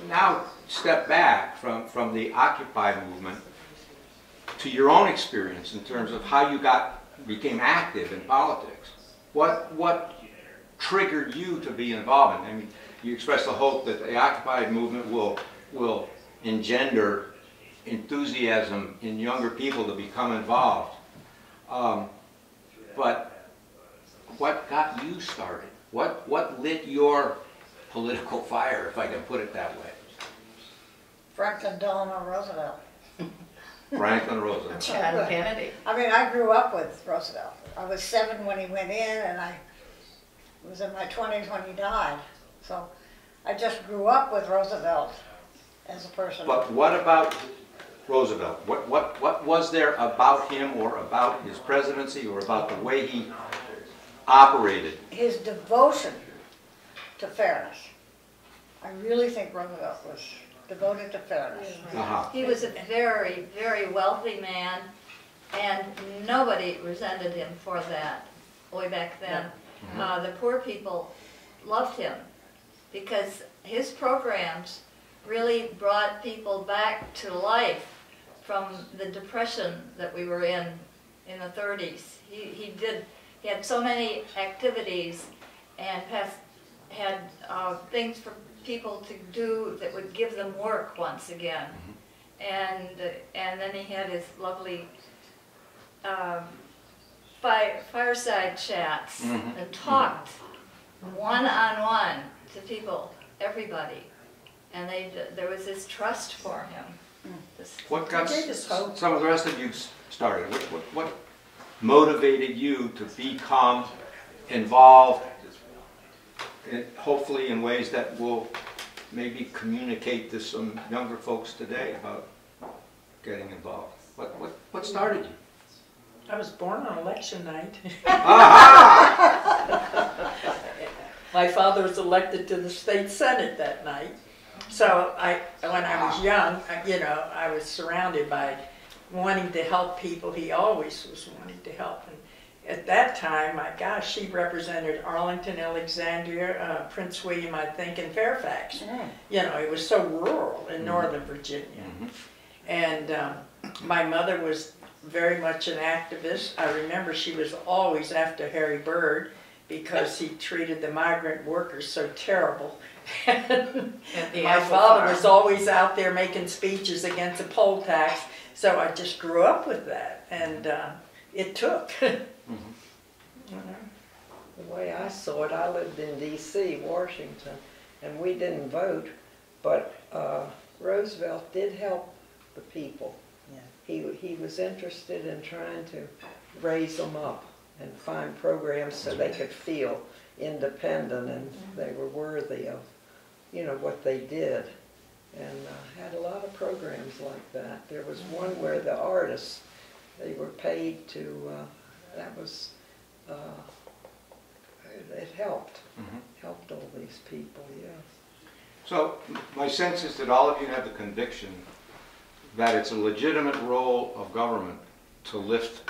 Now step back from the Occupy movement to your own experience in terms of how you became active in politics. What triggered you to be involved in? I mean, you expressed the hope that the Occupy movement will engender enthusiasm in younger people to become involved. But what got you started? What lit your political fire, if I can put it that way? Franklin Delano Roosevelt. Franklin Roosevelt. John Kennedy. I mean, I grew up with Roosevelt. I was 7 when he went in, and I was in my 20s when he died. So I just grew up with Roosevelt as a person. But what about Roosevelt? What was there about him or about his presidency or about the way he operated? His devotion to fairness. I really think Roosevelt was devoted to fairness. He was a very, very wealthy man, and nobody resented him for that way back then. The poor people loved him because his programs really brought people back to life from the depression that we were in the 30s. He had so many activities and had things for people to do that would give them work once again. And then he had his lovely fireside chats and talked one-on-one to people, everybody. And there was this trust for him. What got some of the rest of you started? What motivated you to become involved, hopefully in ways that will maybe communicate to some younger folks today about getting involved? What started you? I was born on election night. My father was elected to the state senate that night. So when I was young, I was surrounded by wanting to help people. He always was wanting to help. And at that time, my gosh, she represented Arlington, Alexandria, Prince William, I think, and Fairfax. It was so rural in Northern Virginia. And my mother was very much an activist. I remember she was always after Harry Byrd because he treated the migrant workers so terrible. My father was always out there making speeches against the poll tax, so I just grew up with that, and it took. The way I saw it, I lived in D.C., Washington, and we didn't vote, but Roosevelt did help the people. He was interested in trying to raise them up and find programs so they could feel independent and they were worthy of, what they did. And had a lot of programs like that. There was one where the artists, they were paid to, that was, it helped. Helped all these people, yes. So my sense is that all of you have the conviction that it's a legitimate role of government to lift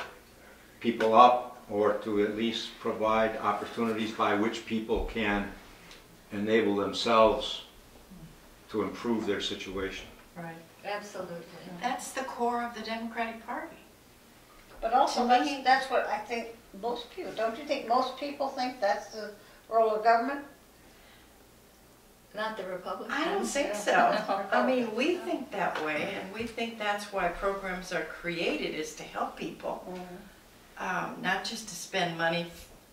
people up or to at least provide opportunities by which people can enable themselves to improve their situation. Right, absolutely. That's the core of the Democratic Party. But also, that's what I think most people, don't you think most people think that's the role of government? Not the Republicans. I don't think so. I mean, we think that way, and we think that's why programs are created, is to help people. Not just to spend money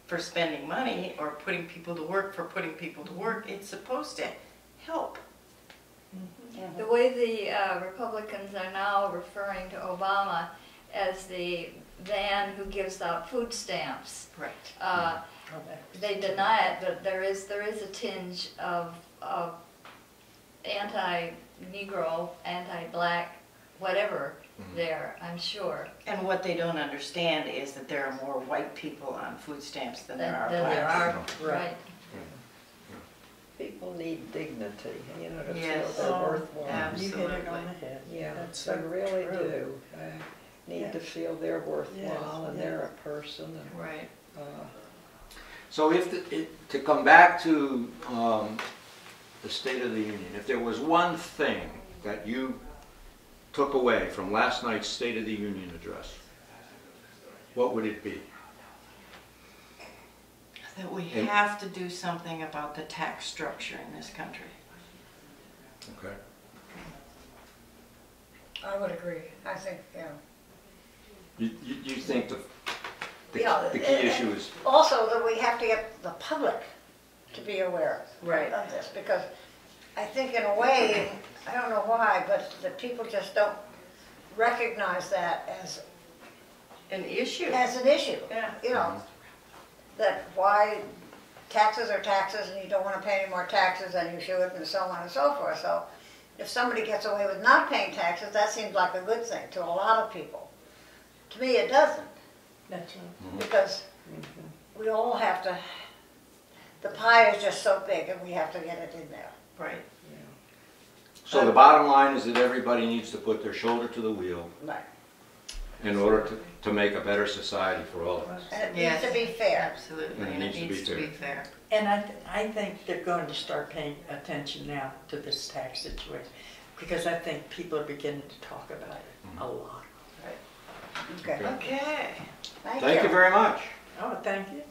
for spending money or putting people to work for putting people to work. It's supposed to help. The way the Republicans are now referring to Obama as the man who gives out food stamps. Right. They deny it, but there is a tinge of anti-Negro, anti-black, whatever there, I'm sure. And what they don't understand is that there are more white people on food stamps than there are There blacks. are, right. People need dignity, to Yes. feel they're worthwhile. Absolutely. You hit it on the head. Yeah, That's they so really true. do. Need to feel they're worthwhile and they're a person. And, Right. So to come back to the the State of the Union, if there was one thing that you took away from last night's State of the Union address, what would it be? That we have to do something about the tax structure in this country. Okay. I would agree. I think, you know. You think Yeah, the key issue is, also that we have to get the public to be aware Right. of this, because I think in a way, I don't know why, but the people just don't recognize that as An issue. an issue. Yeah. You know, that why taxes are taxes and you don't want to pay any more taxes than you should and so on and so forth. So if somebody gets away with not paying taxes, that seems like a good thing to a lot of people. To me, it doesn't, That's right. because we all have to, the pie is just so big and we have to get it in there. Right. so the bottom line is that everybody needs to put their shoulder to the wheel Right. in order to make a better society for all of us. And it Yes. needs to be fair. Absolutely, And it and it needs to be needs to be fair. And I think they're going to start paying attention now to this tax situation, because I think people are beginning to talk about it a lot. Okay. Okay. Thank Thank you very much. Oh, thank you.